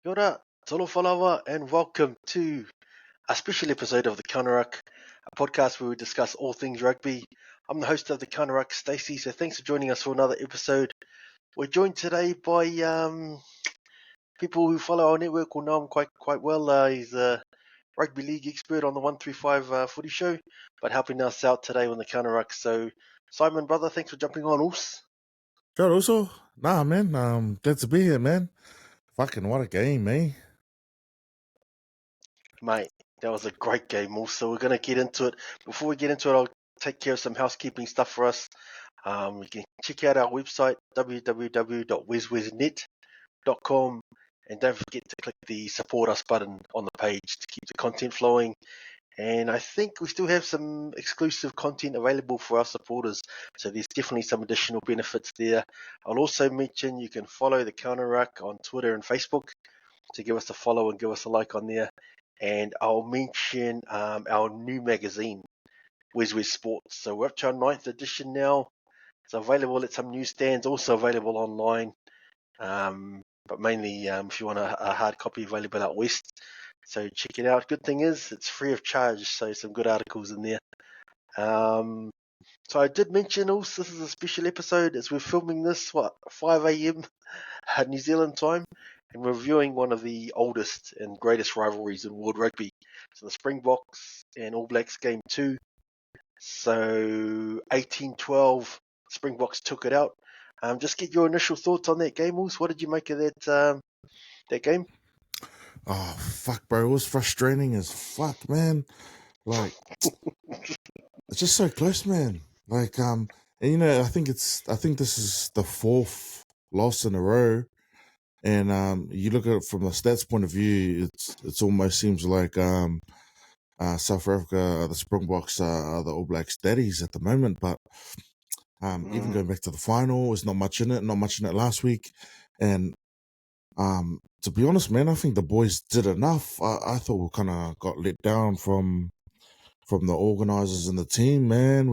Kia ora, tolo whalawa, and welcome to a special episode of the Counter Ruck, a podcast where we discuss all things rugby. I'm the host of the Counter Ruck, Stacey, so thanks for joining us for another episode. We're joined today by people who follow our network will know him quite well. He's a rugby league expert on the 135 footy show, but helping us out today on the Counter Ruck. So, Simon, brother, thanks for jumping on, us. Sure, also, nah, man, glad to be here, man. Fucking what a game, eh? Mate, that was a great game also. We're going to get into it. Before we get into it, I'll take care of some housekeeping stuff for us. You can check out our website, www.weswesnet.com, and don't forget to click the support us button on the page to keep the content flowing. And I think we still have some exclusive content available for our supporters, so there's definitely some additional benefits there. I'll also mention you can follow the Counter Ruck on Twitter and Facebook to give us a follow and give us a like on there. And I'll mention our new magazine, WesWes Sports. So we're up to our 9th edition now. It's available at some newsstands, also available online. But mainly if you want a hard copy available out west. So check it out. Good thing is it's free of charge, so some good articles in there. So I did mention also this is a special episode as we're filming this, 5 a.m. New Zealand time, and we're reviewing one of the oldest and greatest rivalries in world rugby. So the Springboks and All Blacks game 2. So 1812, Springboks took it out. Just get your initial thoughts on that game, Wolves. What did you make of that game? Oh, fuck, bro. It was frustrating as fuck, man. Like, it's just so close, man. Like, and I think this is the 4th loss in a row. And you look at it from the stats point of view, it's almost seems like South Africa, the Springboks are the All Blacks daddies at the moment, but even going back to the final, there's not much in it last week. And to be honest, man, I think the boys did enough. I thought we kind of got let down from the organisers and the team, man.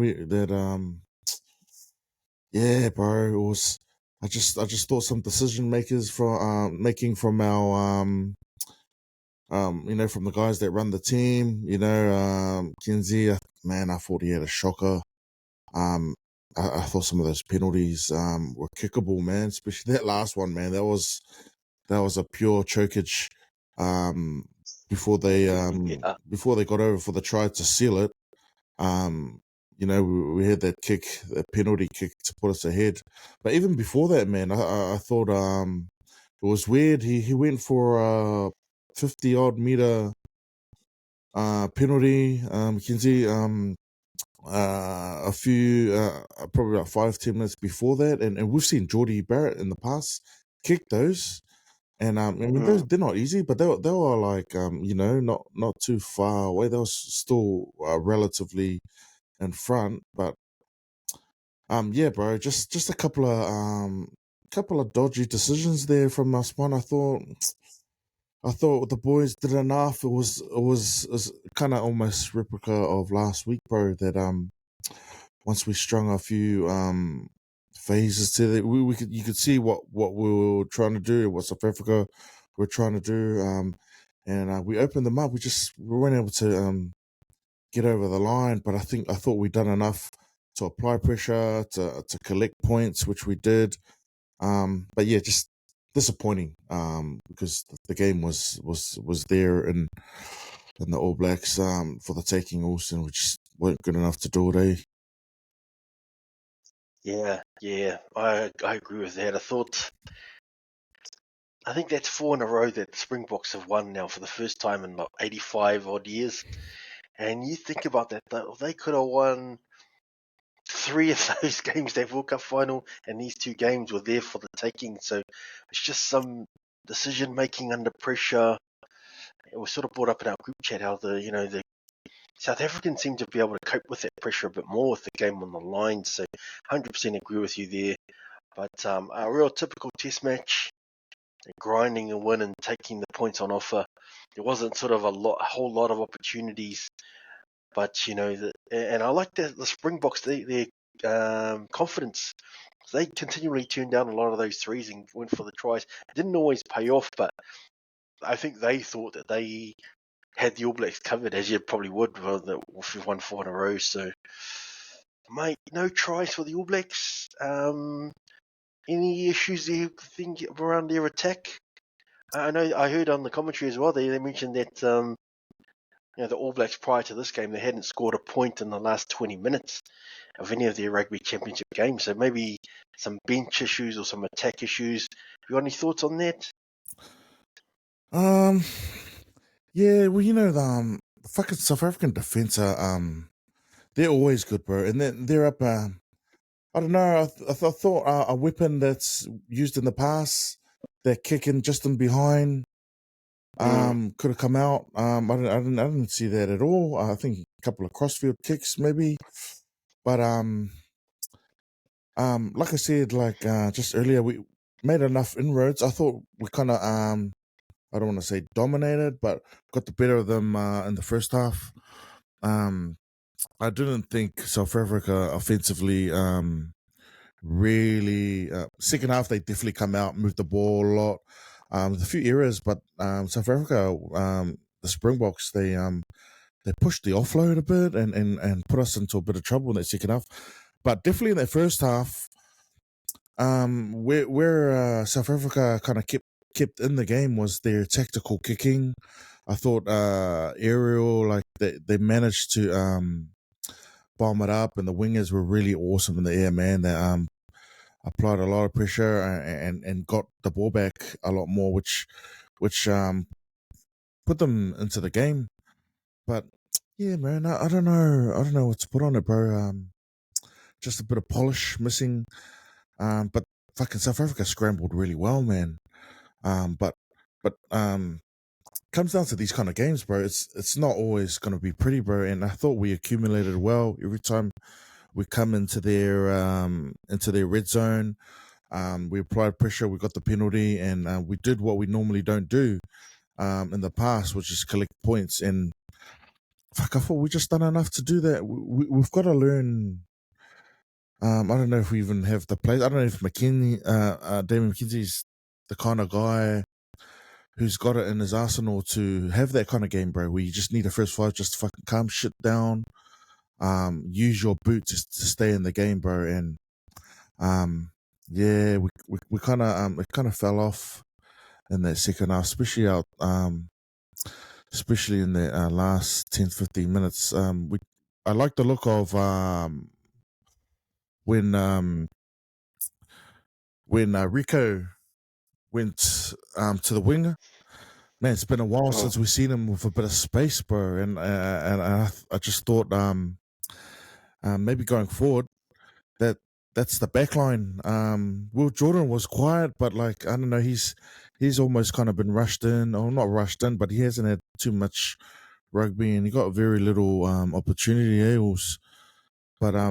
Yeah, bro. It was. I just thought some decision makers from making from our from the guys that run the team. Kinsey, man, I thought he had a shocker. I thought some of those penalties were kickable, man. Especially that last one, man. That was a pure chokage. Before they got over for the try to seal it. We had that penalty kick to put us ahead. But even before that, man, I thought it was weird. He went for a 50-odd meter penalty. You can see a few, probably about 5-10 minutes before that, and we've seen Geordie Barrett in the past kick those, and I mean they're not easy, but they were like not too far away. They were still relatively in front, but yeah, bro, just a couple of dodgy decisions there from us. One, I thought the boys did enough. It was kind of almost replica of last week, bro. That once we strung a few phases to it, you could see what we were trying to do, what South Africa were trying to do, and we opened them up. We weren't able to get over the line, but I thought we'd done enough to apply pressure to collect points, which we did. But yeah, just disappointing because the game was there in the All Blacks for the taking also, and we just weren't good enough to do it. Yeah, I agree with that. I think that's 4 in a row that the Springboks have won now for the first time in like 85 odd years. And you think about that, they could have won 3 of those games, that World Cup final, and these 2 games were there for the taking. So it's just some decision making under pressure. It was sort of brought up in our group chat how the South Africans seem to be able to cope with that pressure a bit more with the game on the line. So 100% agree with you there. But a real typical test match, grinding a win and taking the points on offer. There wasn't sort of a whole lot of opportunities, but and I like the Springboks, their confidence. They continually turned down a lot of those threes and went for the tries. It didn't always pay off, but I think they thought that they had the All Blacks covered, as you probably would if you've won 4 in a row. So, mate, no tries for the All Blacks. Any issues do you think around their attack? I know I heard on the commentary as well. They mentioned that the All Blacks prior to this game, they hadn't scored a point in the last 20 minutes of any of their rugby championship games. So maybe some bench issues or some attack issues. You got any thoughts on that? Yeah, well, the fucking South African defense are they're always good, bro, and they're up. I don't know. I thought a weapon that's used in the past, they're kicking just in behind, could have come out. I didn't see that at all. I think a couple of crossfield kicks maybe, but like I said, just earlier, we made enough inroads. I thought we kind of I don't want to say dominated, but got the better of them in the first half. I didn't think South Africa offensively really second half they definitely come out, move the ball a lot. There's a few errors, but South Africa, the Springboks, they pushed the offload a bit and put us into a bit of trouble in that second half. But definitely in that first half, where South Africa kind of kept in the game was their tactical kicking. I thought aerial, like they managed to bomb it up, and the wingers were really awesome in the air, man. They applied a lot of pressure and got the ball back a lot more, which put them into the game. But yeah, man, I don't know what to put on it, bro. Just a bit of polish missing. But fucking South Africa scrambled really well, man. But comes down to these kind of games, bro. It's not always going to be pretty, bro. And I thought we accumulated well every time we come into their red zone. We applied pressure, we got the penalty, and we did what we normally don't do in the past, which is collect points. And fuck, I thought we just done enough to do that. We've got to learn. I don't know if we even have the players. I don't know if Damon McKenzie's the kind of guy who's got it in his arsenal to have that kind of game, bro, where you just need a first five just to fucking calm shit down, use your boot to stay in the game, bro. And yeah, we kind of it kind of fell off in that second half, especially especially in the last 10-15 minutes. I like the look of when Rico went to the winger. Man, it's been a while since we've seen him with a bit of space, bro. And I just thought maybe going forward that's the back line. Will Jordan was quiet, but like I don't know, he's almost kind of been rushed in, or not rushed in, but he hasn't had too much rugby, and he got very little opportunity. But I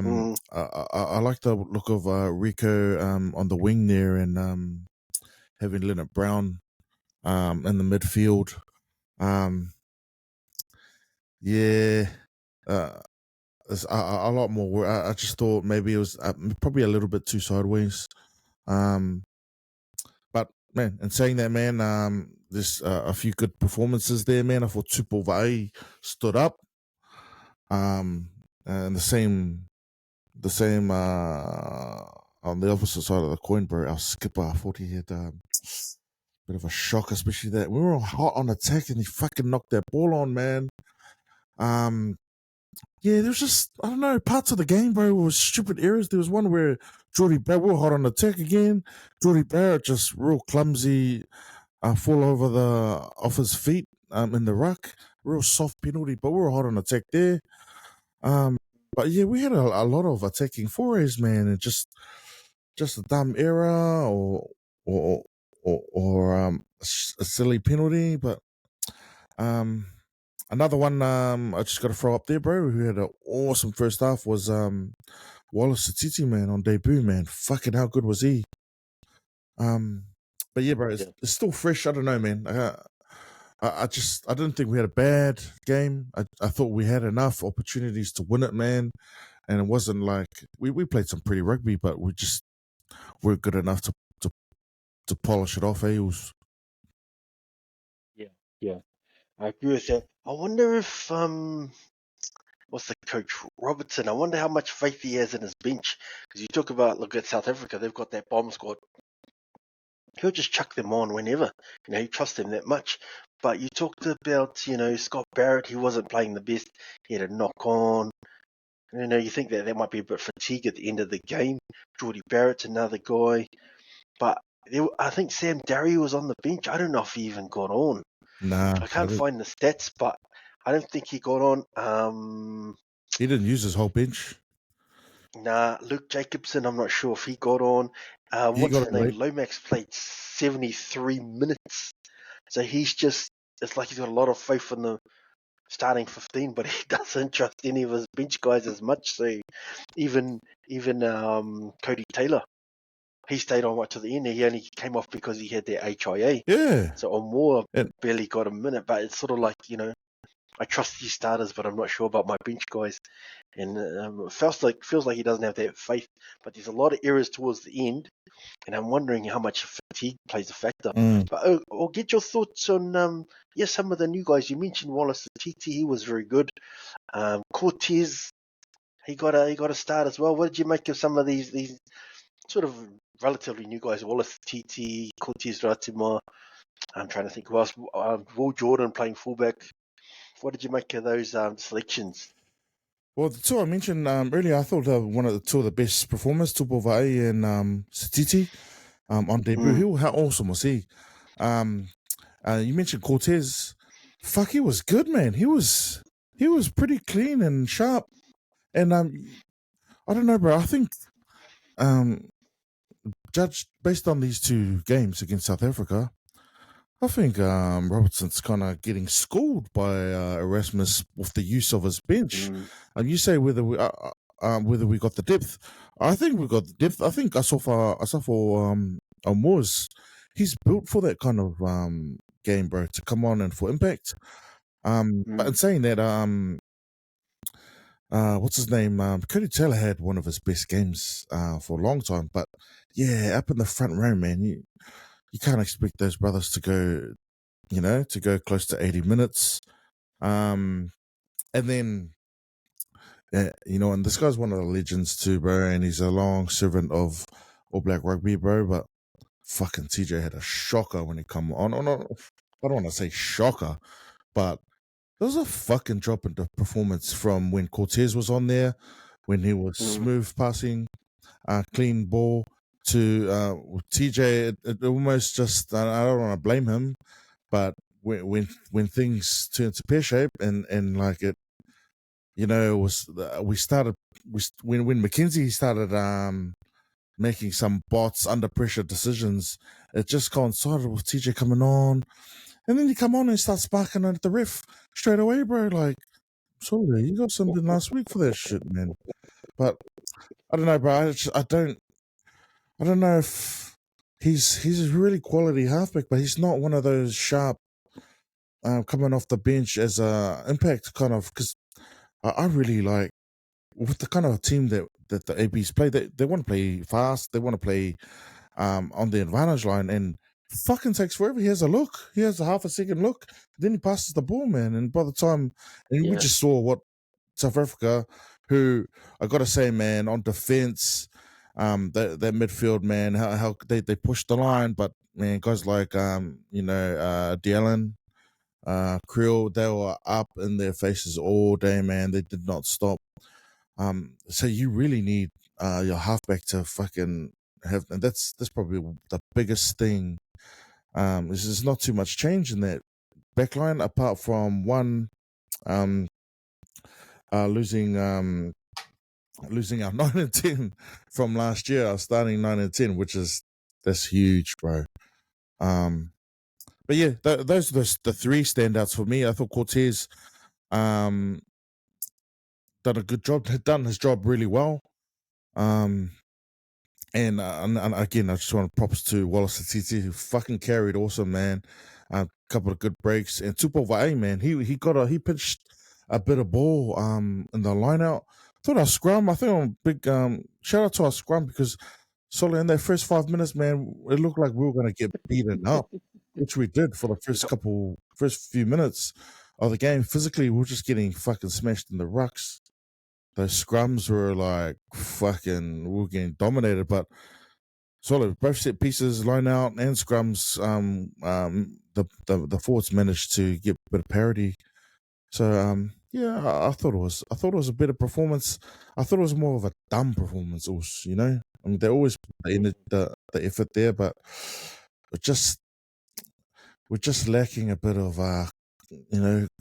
like the look of Rico on the wing there, and having Leonard Brown in the midfield. Yeah, there's a lot more work. I just thought maybe it was probably a little bit too sideways. But man, in saying that, man, there's a few good performances there, man. I thought Tupou Vai stood up. And the same on the opposite side of the coin, bro. Our skipper, I thought he had a bit of a shock, especially that we were hot on attack and he fucking knocked that ball on, man. Yeah, there was just, I don't know, parts of the game, bro, was stupid errors. There was one where Jordie Barrett, we were hot on attack again. Jordie Barrett just real clumsy, fall over off his feet in the ruck. Real soft penalty, but we were hot on attack there. But yeah, we had a lot of attacking forays, man, and just a dumb error or a silly penalty. But another one I just got to throw up there, bro, who had an awesome first half was Wallace Cortez, man, on debut, man. Fucking how good was he? But yeah, bro, it's still fresh. I don't know, man. I didn't think we had a bad game. I thought we had enough opportunities to win it, man. And it wasn't like we played some pretty rugby, but we just weren't good enough to polish it off, Yeah. Yeah, I agree with that. I wonder if what's the coach Robertson? I wonder how much faith he has in his bench. Because you talk about look at South Africa, they've got that bomb squad. He'll just chuck them on whenever. He trusts them that much. But you talked about Scott Barrett. He wasn't playing the best. He had a knock on. You think that might be a bit fatigue at the end of the game. Geordie Barrett's another guy. But I think Sam Darry was on the bench. I don't know if he even got on. Nah, I can't find the stats, but I don't think he got on. He didn't use his whole bench. Nah, Luke Jacobson, I'm not sure if he got on. He What's got his on name? late. Lomax played 73 minutes. So it's like he's got a lot of faith in the starting 15, but he doesn't trust any of his bench guys as much. So even Cody Taylor, he stayed on right to the end. He only came off because he had that HIA. Yeah. So Omore And barely got a minute, but it's sort of like, I trust these starters, but I'm not sure about my bench guys. And it feels like he doesn't have that faith. But there's a lot of errors towards the end, and I'm wondering how much fatigue plays a factor. But I'll get your thoughts on some of the new guys. You mentioned Wallace Cortez, he was very good. Cortez, he got a start as well. What did you make of some of these sort of relatively new guys? Wallace Cortez, Cortez Ratima. I'm trying to think who else. Will Jordan playing fullback. What did you make of those selections? well, the two I mentioned earlier, I thought one of the two of the best performers, Tupo Vai and Satiti, on debut. How awesome was he? You mentioned Cortez. Fuck, he was good, man. He was pretty clean and sharp. And I don't know, bro. I think judged based on these two games against South Africa, I think Robertson's kind of getting schooled by Erasmus with the use of his bench. You say whether we got the depth. I think we got the depth. I think I saw for Moores, he's built for that kind of game, bro, to come on and for impact. But in saying that, what's his name? Cody Taylor had one of his best games for a long time. But yeah, up in the front row, man, you can't expect those brothers to go close to 80 minutes. And then, and this guy's one of the legends too, bro, and he's a long servant of All Black Rugby, bro, but fucking TJ had a shocker when he come on. I don't want to say shocker, but there was a fucking drop in the performance from when Cortez was on there, when he was smooth passing, clean ball, to TJ. It almost just, I don't want to blame him, but when things turned to pear shape and like it, was when McKenzie started making some bots under pressure decisions, it just coincided with TJ coming on, and then you come on and start sparking at the ref straight away, bro. Like, sorry, you got something last week for that shit, man. But I don't know, bro. I don't know if he's a really quality halfback, but he's not one of those sharp coming off the bench as a impact kind of, because I really like with the kind of team that the ABs play. They want to play fast. They want to play on the advantage line, and fucking takes forever. He has a look. He has a half a second look. Then he passes the ball, man. And by the time, we just saw what South Africa, who I got to say, man, on defense, that midfield, man, how they pushed the line, but man, guys like Deallen, Creel, they were up in their faces all day, man. They did not stop. So you really need your halfback to fucking have, and that's probably the biggest thing. There's not too much change in that backline apart from one losing our 9 and 10 from last year, our starting 9 and 10, that's huge, bro. But yeah, those are the three standouts for me. I thought Cortez done a good job, had done his job really well. And again, I just want to props to Wallace Cortez, who fucking carried awesome, man. A couple of good breaks, and Tupo Vai, man, he pitched a bit of ball in the line out. Thought our scrum, I think I'm big shout out to our scrum, because Solly in that first 5 minutes, man, it looked like we were gonna get beaten up. which we did for the first few minutes of the game. Physically, we were just getting fucking smashed in the rucks. Those scrums were like fucking, we were getting dominated, but solid. Both set pieces, line out, and scrums. The forwards managed to get a bit of parity. So yeah, I thought it was a better performance. I thought it was more of a dumb performance, also. You know, I mean, they always put the effort there, but we're just lacking a bit of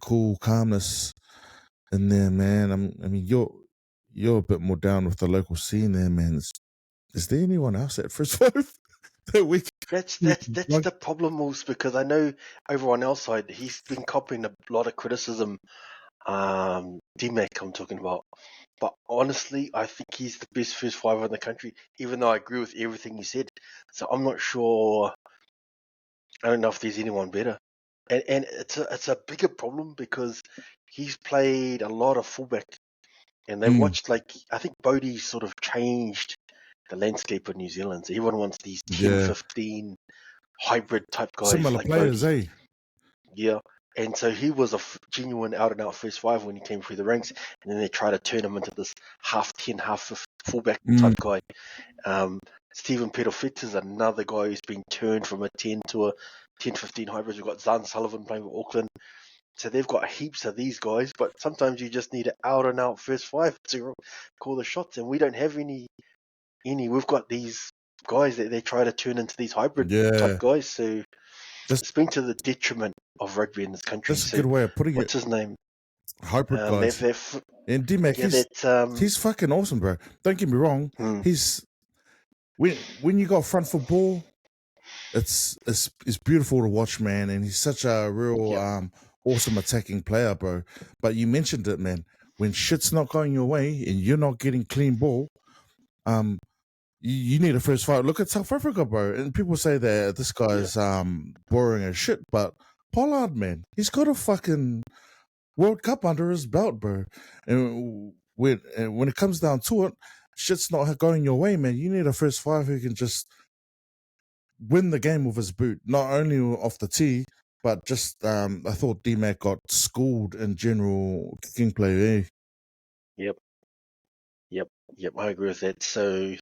cool calmness in there, man. I mean, you're a bit more down with the local scene there, man. Is there anyone else at First Five that we? That's the problem, also, because I know over on our side he's been copying a lot of criticism. D-Mac, I'm talking about. But honestly, I think he's the best first fiver in the country, even though I agree with everything you said. So I'm not sure. I don't know if there's anyone better. And it's a bigger problem because he's played a lot of fullback. And they watched, I think Bodie's sort of changed the landscape of New Zealand. So everyone wants these 10, 15 hybrid type guys. Similar like players, Bodie. Yeah. And so he was a genuine out-and-out first five when he came through the ranks. And then they try to turn him into this half 10, half fullback type guy. Stephen Petofit is another guy who's been turned from a 10 to a 10-15 hybrid. We've got Zan Sullivan playing for Auckland. So they've got heaps of these guys, but sometimes you just need an out-and-out first five to call the shots. And we don't have any. We've got these guys that they try to turn into these hybrid type guys. So it's been to the detriment of rugby in this country. That's a good way of putting What's his name? Hybrid guys. And D-Mac, he's fucking awesome, bro. Don't get me wrong. He's when you got front foot ball, it's beautiful to watch, man. And he's such a real awesome attacking player, bro. But you mentioned it, man. When shit's not going your way and you're not getting clean ball, you need a first fight. Look at South Africa, bro. And people say that this guy's boring as shit, but Pollard, man, he's got a fucking World Cup under his belt, bro. And when it comes down to it, shit's not going your way, man. You need a first five who can just win the game with his boot, not only off the tee, but just I thought D-Mac got schooled in general kicking play. Yep, I agree with that. So,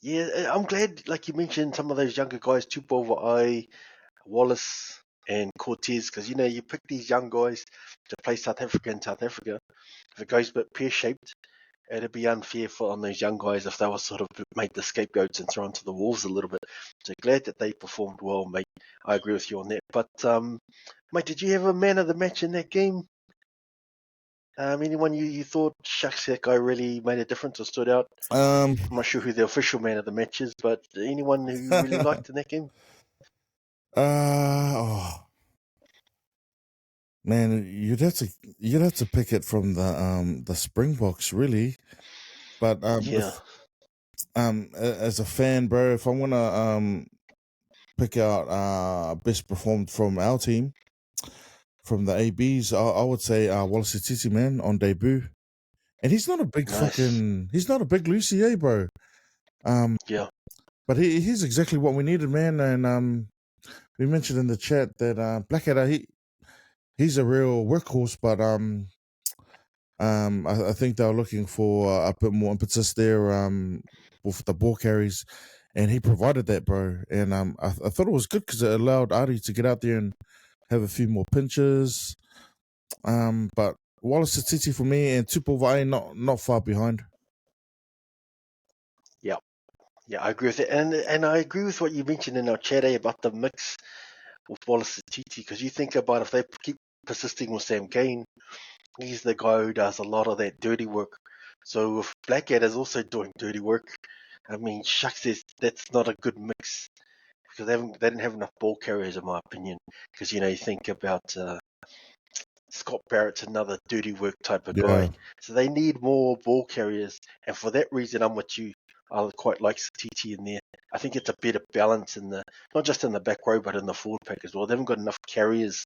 yeah, I'm glad, like you mentioned, some of those younger guys, Tupova, Wallace and Cortez, because, you pick these young guys to play South Africa in South Africa. If it goes a bit pear-shaped, it'd be unfair on those young guys if they were sort of made the scapegoats and thrown to the wolves a little bit. So glad that they performed well, mate. I agree with you on that. But, mate, did you have a man of the match in that game? Anyone you thought, shucks, that guy really made a difference or stood out? I'm not sure who the official man of the match is, but anyone who you really liked in that game? Man, you'd have to pick it from the Springboks, really. But as a fan, bro, if I wanna pick out best performed from our team, from the ABs, I would say Wallace Cortez, man, on debut. And he's not a big he's not a big Lucy, bro. But he's exactly what we needed, man. And we mentioned in the chat that Blackadder, he's a real workhorse, but I think they were looking for a bit more impetus there with the ball carries, and he provided that, bro. And I thought it was good because it allowed Ari to get out there and have a few more pinches. But Wallace Cortez for me and Tupova not far behind. Yeah, I agree with it, and I agree with what you mentioned in our chat about the mix with Wallace Cortez, because you think about if they keep persisting with Sam Kane, he's the guy who does a lot of that dirty work. So if Blackadder's also doing dirty work, I mean, shucks, that's not a good mix because they didn't have enough ball carriers, in my opinion. Because you think about Scott Barrett's another dirty work type of guy, so they need more ball carriers, and for that reason, I'm with you. I quite like Titi in there. I think it's a better balance in not just in the back row, but in the forward pack as well. They haven't got enough carriers,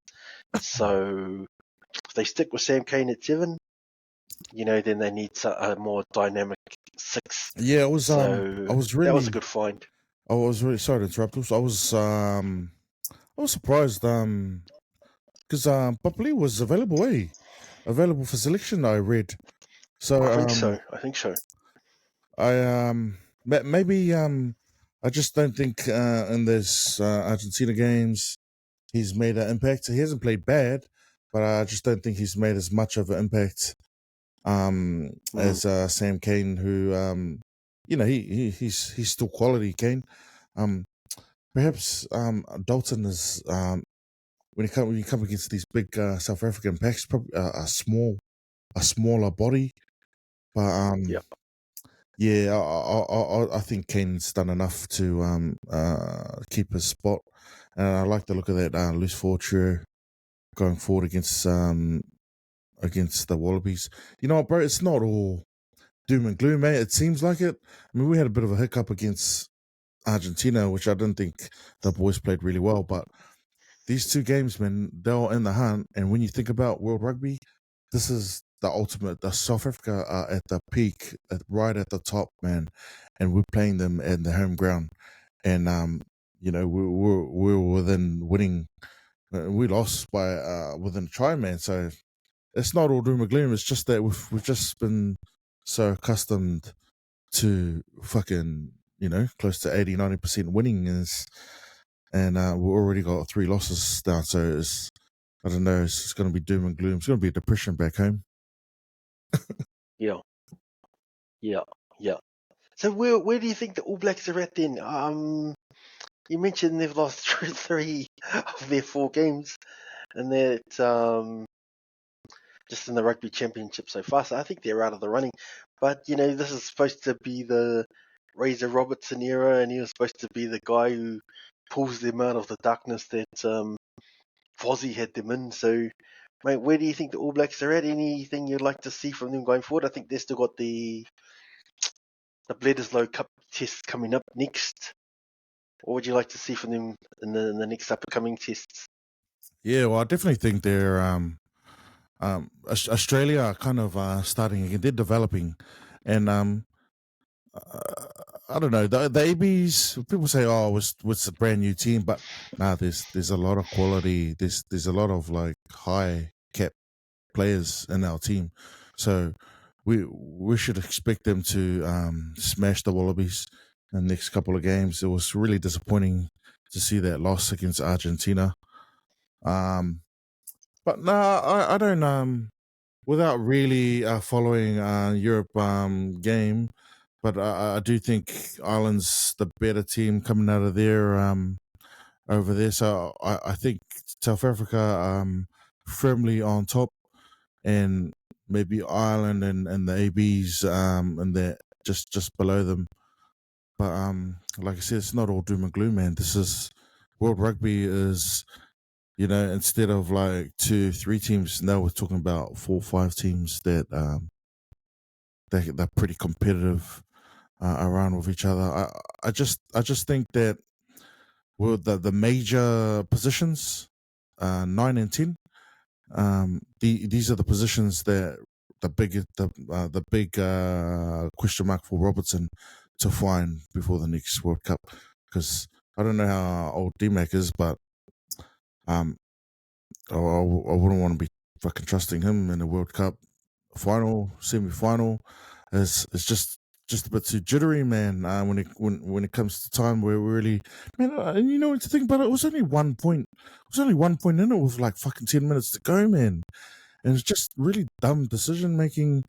so if they stick with Sam Kane at 7, then they need a more dynamic 6. Yeah, it was. That was a good find. I was really sorry to interrupt. I I was surprised because Papali was available, available for selection. I read. So I think so. I think so. I maybe I just don't think in this Argentina games he's made an impact. He hasn't played bad, but I just don't think he's made as much of an impact Mm, as Sam Kane, who he's still quality Kane. Um, perhaps Dalton is when you come against these big South African packs, probably a smaller body, but yeah. yeah, I think Kane's done enough to keep his spot, and I like the look of that loose forward trio going forward against the Wallabies. You know what, bro? It's not all doom and gloom, mate. It seems like it. I mean, we had a bit of a hiccup against Argentina, which I didn't think the boys played really well, but these two games, man, they're all in the hunt. And when you think about World Rugby, this is the ultimate. The South Africa are at the peak, right at the top, man, and we're playing them in the home ground. And we're within winning. We lost by within a try, man. So it's not all doom and gloom. It's just that we've just been so accustomed to fucking close to 80-90% winning and we've already got 3 losses now. So I don't know. It's going to be doom and gloom. It's going to be a depression back home. Yeah. Yeah. Yeah. So where do you think the All Blacks are at then? You mentioned they've lost three of their 4 games, and that just in the rugby championship so far. So I think they're out of the running. But this is supposed to be the Razor Robertson era, and he was supposed to be the guy who pulls them out of the darkness that Fozzie had them in. So, mate, where do you think the All Blacks are at? Anything you'd like to see from them going forward? I think they've still got the Bledisloe Cup test coming up next. What would you like to see from them in the next upcoming tests? Yeah, well, I definitely think they're Australia are kind of starting again. They're developing, and I don't know the ABs. People say, "Oh, it's a brand new team," but nah, there's a lot of quality. There's a lot of like high cap players in our team, so we should expect them to smash the Wallabies in the next couple of games. It was really disappointing to see that loss against Argentina. But no, I don't. Without really following Europe game, but I do think Ireland's the better team coming out of there over there. So I think South Africa firmly on top, and maybe Ireland and the ABs and they're just below them. But like I said, it's not all doom and gloom, man. This is World Rugby is instead of like 2-3 teams, now we're talking about 4-5 teams that they're pretty competitive around with each other. I just think that with the major positions, 9 and 10, these are the positions that the big question mark for Robertson to find before the next World Cup, because I don't know how old DMAC is, but um I wouldn't want to be fucking trusting him in the World Cup final, semi-final. It's just a bit too jittery, man. When it comes to time where we really, man, and you know what to think about it. It was only 1 point. It was only 1 point in it with like fucking 10 minutes to go, man. And it's just really dumb decision making.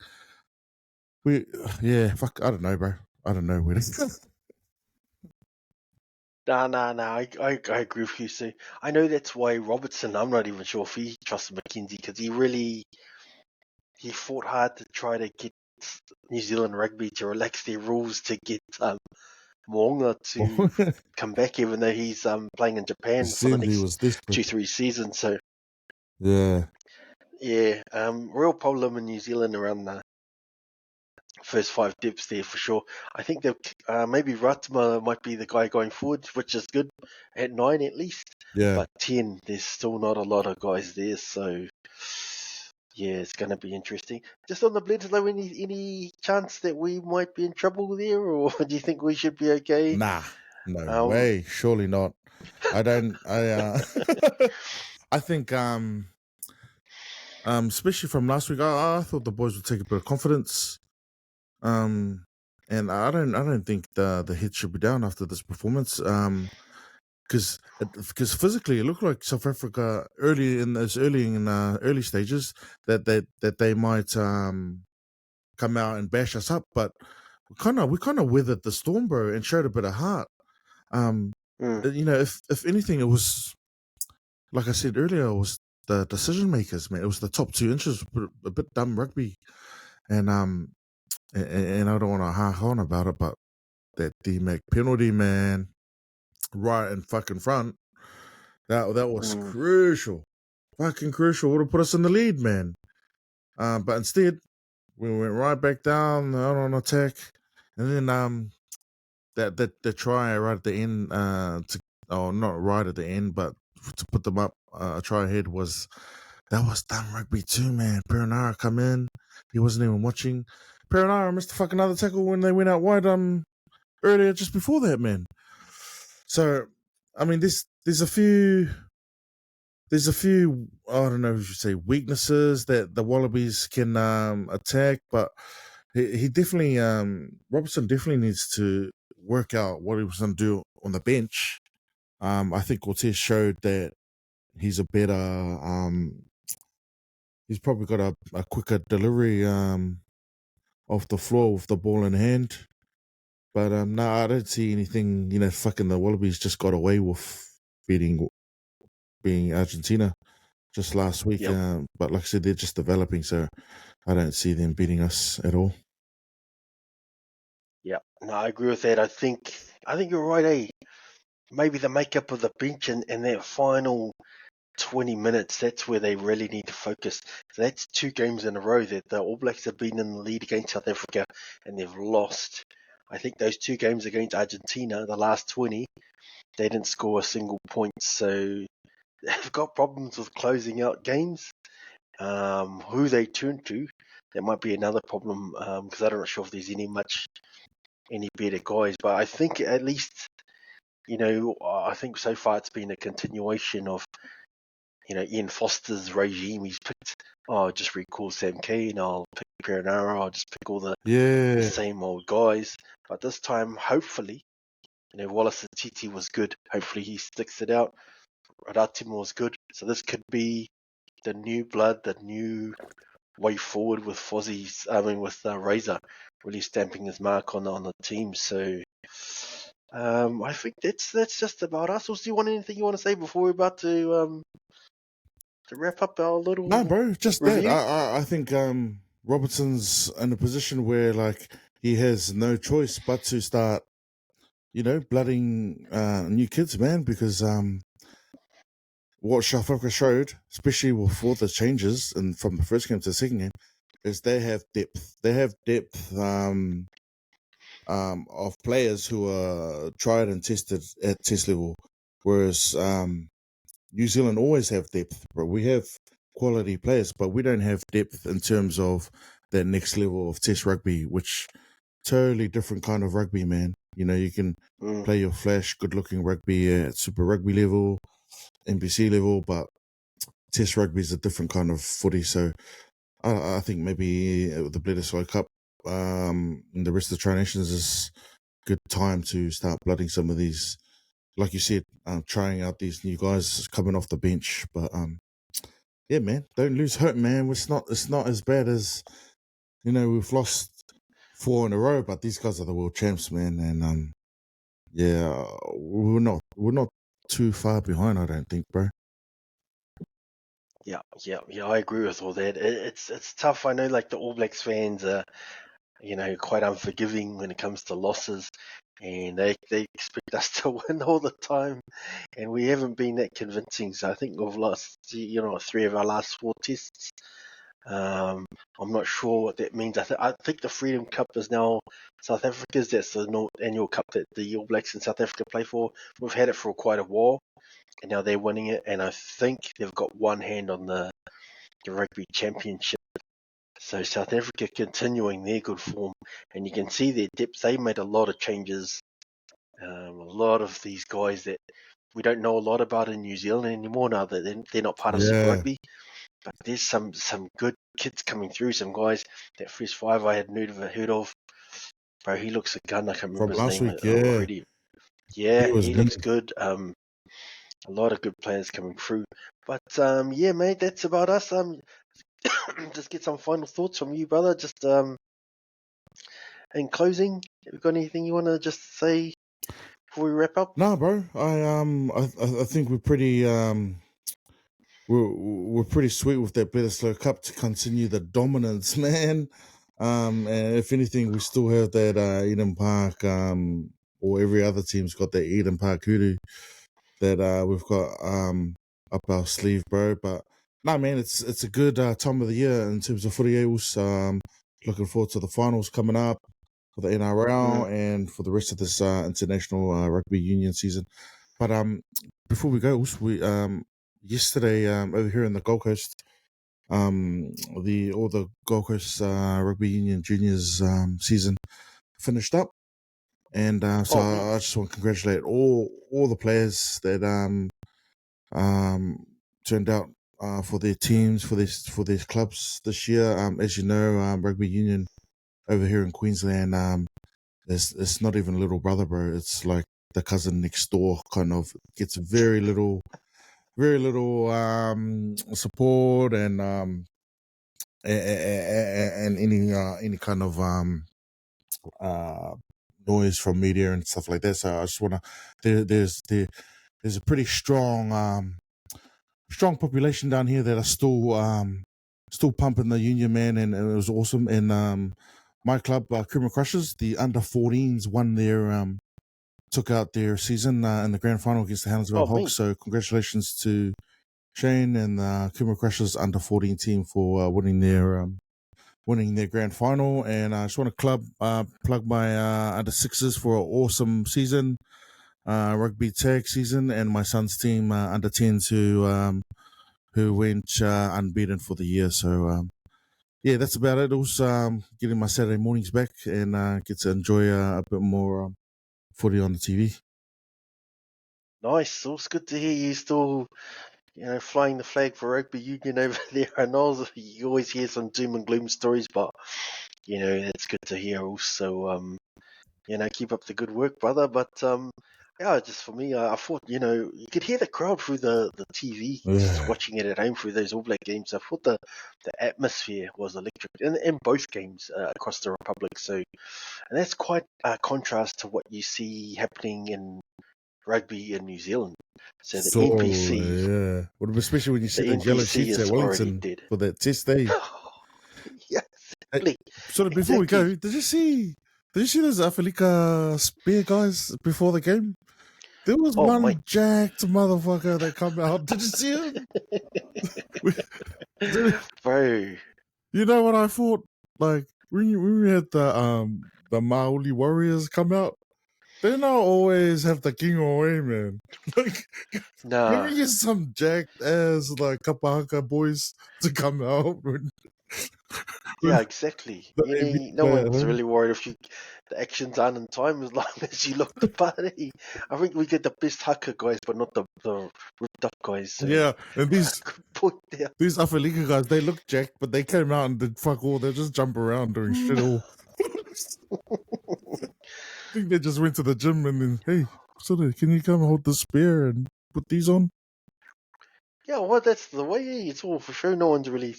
Yeah, fuck. I don't know, bro. I don't know where to. Nah. I agree with you, Sue. I know that's why Robertson, I'm not even sure if he trusts McKenzie, because he fought hard to try to get New Zealand rugby to relax their rules to get Moonga to come back, even though he's playing in It Japan for the seemed he next was desperate. 2-3 seasons. So Yeah. yeah, real problem in New Zealand around the first 5 dips there for sure. I think that maybe Ratma might be the guy going forward, which is good at 9 at least. Yeah. But 10, there's still not a lot of guys there, so yeah, it's going to be interesting. Just on the Bledisloe, any chance that we might be in trouble there, or do you think we should be okay? Nah. No Um, way. Surely not. I don't. I think especially from last week, I thought the boys would take a bit of confidence. And I don't think the head should be down after this performance. Because physically it looked like South Africa early in early stages that they might come out and bash us up, but we kind of weathered the storm, bro, and showed a bit of heart. You know, if anything, it was like I said earlier, it was the decision makers, man. It was the top 2 inches, a bit dumb rugby, and and I don't want to hark on about it, but that D-Mac penalty, man, right in fucking front, that was crucial, fucking crucial. Would have put us in the lead, man. But instead, we went right back down on attack, and then that the try right at the end, not right at the end, but to put them up a try ahead was dumb rugby too, man. Perenara come in, he wasn't even watching. Perenara missed the fucking other tackle when they went out wide earlier just before that, man. So I mean, there's a few I don't know if you should say weaknesses that the Wallabies can attack, but he definitely Robertson definitely needs to work out what he was going to do on the bench. I think Cortez showed that he's a better he's probably got a quicker delivery off the floor with the ball in hand. But no, I don't see anything. You know, fucking the Wallabies just got away with beating Argentina just last week. Yep. But like I said, they're just developing, so I don't see them beating us at all. Yeah, no, I agree with that. I think you're right. Maybe the makeup of the bench and that final 20 minutes, that's where they really need to focus. So that's 2 games in a row that the All Blacks have been in the lead against South Africa and they've lost. I think those 2 games against Argentina, the last 20, they didn't score a single point. So they've got problems with closing out games. Who they turn to, that might be another problem, because I'm not sure if there's any better guys. But I think at least, I think so far it's been a continuation of, Ian Foster's regime. He's picked, I'll just recall Sam Kane, I'll pick Perenara, I'll just pick all the same old guys. But this time, hopefully, Wallace Titi was good. Hopefully he sticks it out. Radatimo was good. So this could be the new blood, the new way forward with with Razor really stamping his mark on the team. So I think that's just about us. Or do you want anything you want to say before we're about to wrap up our little No, bro, just review? that. I think Robertson's in a position where like he has no choice but to start, blooding new kids, man, because what South Africa showed, especially with all the changes and from the first game to the second game, is they have depth. They have depth of players who are tried and tested at test level, whereas New Zealand always have depth, but we have quality players, but we don't have depth in terms of that next level of test rugby, which totally different kind of rugby, man. You can play your flash, good-looking rugby at Super Rugby level, NBC level, but test rugby is a different kind of footy. So I think maybe the Bledisloe Cup and the rest of the Tri Nations is a good time to start blooding some of these, like you said, trying out these new guys coming off the bench. But yeah, man, don't lose hope, man. It's not as bad as we've lost 4 in a row, but these guys are the world champs, man, and yeah, we're not too far behind, I don't think, bro. Yeah, I agree with all that. It's tough. I know, like the All Blacks fans are, quite unforgiving when it comes to losses, and they expect us to win all the time, and we haven't been that convincing. So I think we've lost, 3 of our last 4 tests. I'm not sure what that means. I think the Freedom Cup is now South Africa's. That's the annual cup that the All Blacks in South Africa play for. We've had it for quite a while, and now they're winning it. And I think they've got one hand on the Rugby Championship. So South Africa continuing their good form, and you can see their depth. They made a lot of changes. A lot of these guys that we don't know a lot about in New Zealand anymore now that they're not part of Super Yeah, Rugby. But there's some good kids coming through. Some guys, that first five I had never heard of. Bro, he looks a gun. I can't from remember his last name week, yeah, already. Yeah, he was he looks mean. good. A lot of good players coming through. But yeah, mate, that's about us. Just get some final thoughts from you, brother. Just in closing, have you got anything you want to just say before we wrap up? Nah, bro, I think we're pretty we're pretty sweet with that Bledisloe Cup to continue the dominance, man. And if anything, we still have that Eden Park, or every other team's got that Eden Park hoodoo that we've got up our sleeve, bro. But nah, man, it's a good time of the year in terms of footy. Looking forward to the finals coming up for the NRL Mm. and for the rest of this international rugby union season. But before we go, we yesterday over here in the Gold Coast, all the Gold Coast rugby union juniors season finished up, and so Oh, man. I just want to congratulate all the players that turned out for their teams for their clubs this year. As you know, rugby union over here in Queensland, it's not even little brother, bro. It's like the cousin next door. Kind of gets very little support and any kind of uh noise from media and stuff like that. So I just wanna there's a pretty strong population down here that are still pumping the union, man, and it was awesome. And my club, Kuma Crushers, the under 14s won their took out their season in the grand final against the Houndsville Oh, man. Hogs. So congratulations to Shane and the Kuma Crushers under 14 team for winning their grand final. And I just want to plug my under sixes for an awesome season, rugby tag season, and my son's team under 10s who went unbeaten for the year. So yeah, that's about it. Also, getting my Saturday mornings back and get to enjoy a bit more footy on the TV. Nice. Well, it's good to hear you still, flying the flag for rugby union over there. I know you always hear some doom and gloom stories, but it's good to hear also. Keep up the good work, brother. But yeah, just for me, I thought, you could hear the crowd through the TV, just Yeah. watching it at home through those All Black games. I thought the atmosphere was electric in both games across the Republic. So, and that's quite a contrast to what you see happening in rugby in New Zealand. So the So NPC, yeah, well, especially when you the see those yellow NPC sheets at is already Wellington dead. for that test day. Yeah, Hey, exactly, sort of before we exactly. go, did you see those Afalika spear guys before the game? There was Oh, mate. one jacked motherfucker that come out. Did you see him? Bro. You know what I thought? Like when we had the Maoli Warriors come out, they not always have the king away, man. Like Nah. maybe get some jacked ass like Kapahaka boys to come out when Yeah, exactly. the AB No play at one's home. really worried if the actions aren't in time as long as you look the party. I think we get the best haka guys, but not the ripped up guys. So Yeah, and good point there. these Afalika guys, they look jacked, but they came out and did fuck all. They just jump around doing shit all. I think they just went to the gym and then, hey, sorry, can you come hold the spear and put these on? Yeah, well, that's the way. It's all for show. No one's really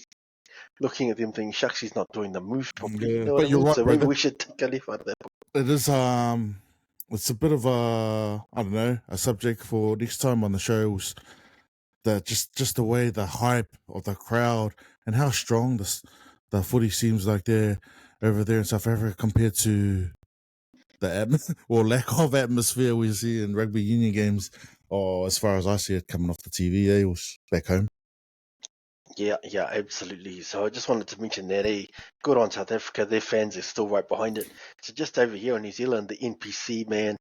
looking at them thinking, shucks, he's not doing the moves properly. You Yeah, know what but I you're mean? right, So bro. maybe we should take a leaf out of that. It is it's a bit of a, I don't know, a subject for next time on the shows. That just the way the hype of the crowd and how strong the footy seems like they're over there in South Africa compared to the or lack of atmosphere we see in rugby union games, or as far as I see it coming off the TV, was back home. Yeah, absolutely. So I just wanted to mention that. Good on South Africa. Their fans are still right behind it. So just over here in New Zealand, the NPC, man,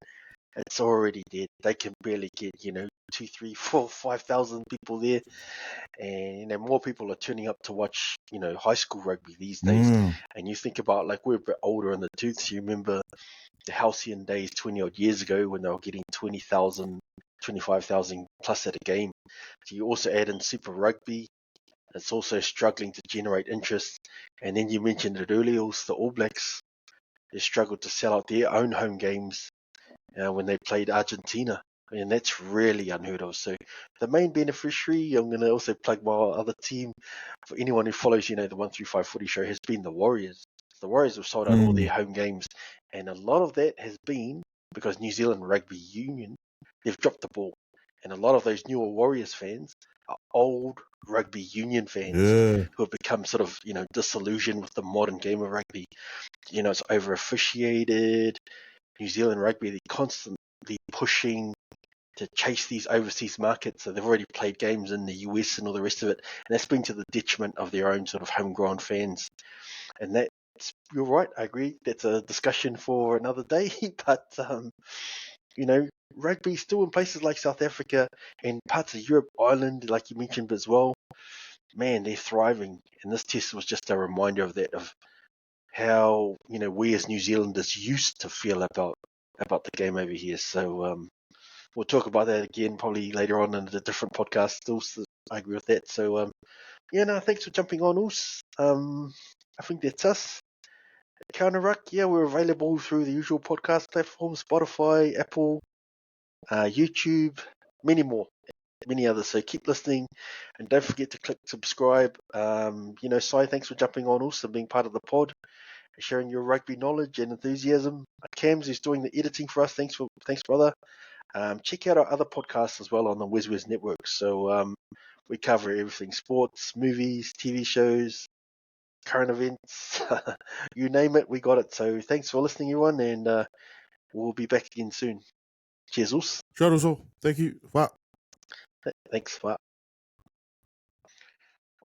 it's already dead. They can barely get, 2, 3, 4, 5,000 people there. And, more people are turning up to watch, high school rugby these days. Mm. And you think about, like, we're a bit older in the tooth. You remember the halcyon days 20 odd years ago when they were getting 20,000, 25,000 plus at a game. So you also add in Super Rugby. It's also struggling to generate interest. And then you mentioned it earlier, also the All Blacks. They struggled to sell out their own home games when they played Argentina. And that's really unheard of. So the main beneficiary, I'm going to also plug my other team. For anyone who follows, the 135 Footy Show, has been the Warriors. The Warriors have sold out all their home games. And a lot of that has been because New Zealand Rugby Union, they've dropped the ball. And a lot of those newer Warriors fans are old Rugby Union fans who have become sort of, disillusioned with the modern game of rugby. It's over officiated. New Zealand Rugby, they're constantly pushing to chase these overseas markets. So they've already played games in the US and all the rest of it. And that's been to the detriment of their own sort of homegrown fans. And you're right, I agree. That's a discussion for another day. But, rugby still in places like South Africa and parts of Europe, Ireland, like you mentioned as well. Man, they're thriving. And this test was just a reminder of that, of how, we as New Zealanders used to feel about the game over here. So we'll talk about that again probably later on in a different podcast. Also, I agree with that. So thanks for jumping on, Us. I think that's us. Counter Ruck, we're available through the usual podcast platforms: Spotify, Apple, YouTube, many others. So keep listening, and don't forget to click subscribe. Si, thanks for jumping on, also being part of the pod, sharing your rugby knowledge and enthusiasm. Cams is doing the editing for us. Thanks, brother. Check out our other podcasts as well on the WesWes network. So we cover everything: sports, movies, TV shows, current events, you name it, we got it. So thanks for listening, everyone, and we'll be back again soon. Cheers, Us. Sure, thank you. Bye. Thanks. Bye.